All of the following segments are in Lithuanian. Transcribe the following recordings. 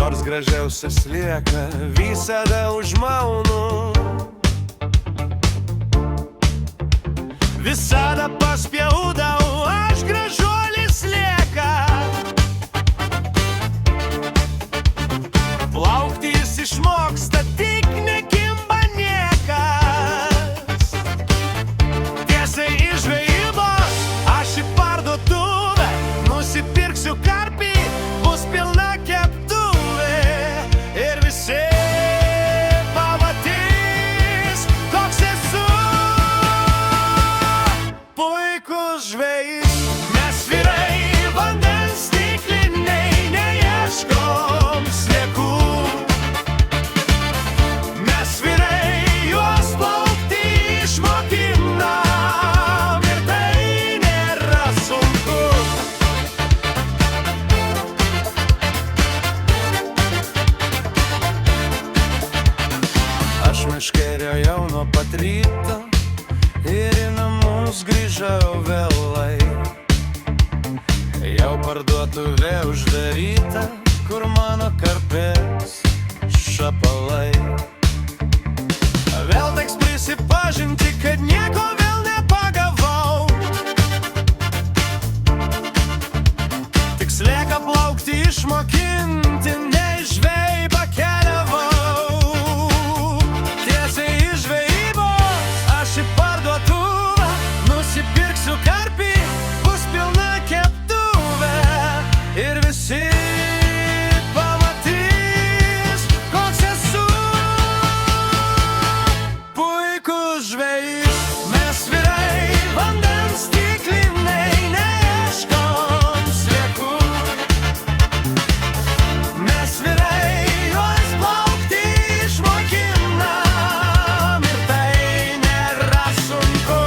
Nors gražiausias lieka, visada užmaunu. Visada paspjaudau, aš gražuolis lieka. Plaukti jis išmoksta, tik nekimba niekas. Tiesiai iš žvejybos aš į parduotuvę nusipirksiu karpį, bus pilna keptuvė ir visi pamatys, koks esu puikus žvejys. Mes vyrai vandens stikliniai neieškom sliekų. Mes vyrai juos plaukti išmokinam ir tai nėra sunku. Aš meškeriojau nuo pat ryto ir į namus grįžau vėlai. Jau parduotuvė uždaryta, kur mano karpės šapalai. Vėl teks prisipažinti, kad nieko vėl nepagavau. Tik slieką plaukti išmokinti, ne į žvejybą keliavau. Tiesiai iš žvejybos aš į parduotuvę nusipirksiu karpį, bus pilna keptuvė ir visi pamatys, koks esu puikus žvejys. Mes vyrai vandens stikliniai neieškom sliekų. Mes vyrai juos plaukti išmokinam ir tai nėra sunku.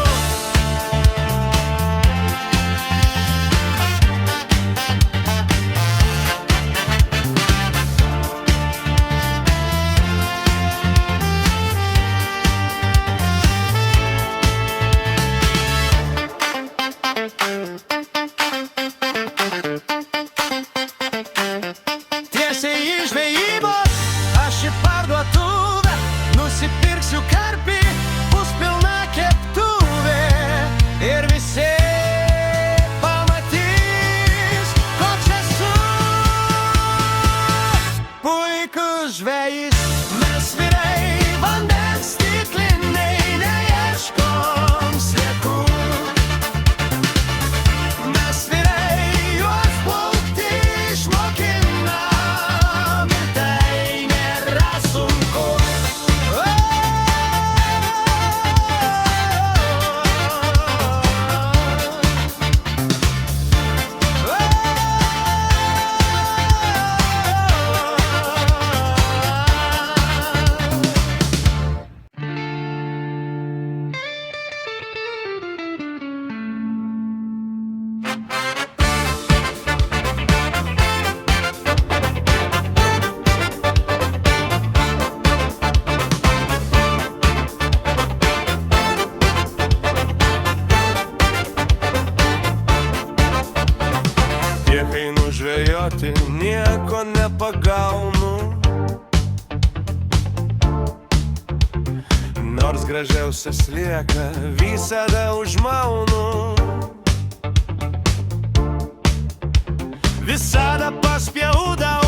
Tiesiai iš žvejybos aš į parduotuvę nusipirksiu karpį, bus pilna keptuvė ir visi pamatys, koks esu puikus žvejys. Mes vyrai vandens stikliniai neieškom sliekų. Mes vyrai juos plaukti išmokinam ir tai nėra sunku. Tiek einu žvejoti, nieko nepagaunu. Nors gražiausias lieka, visada užmaunu. Visada paspjaudau,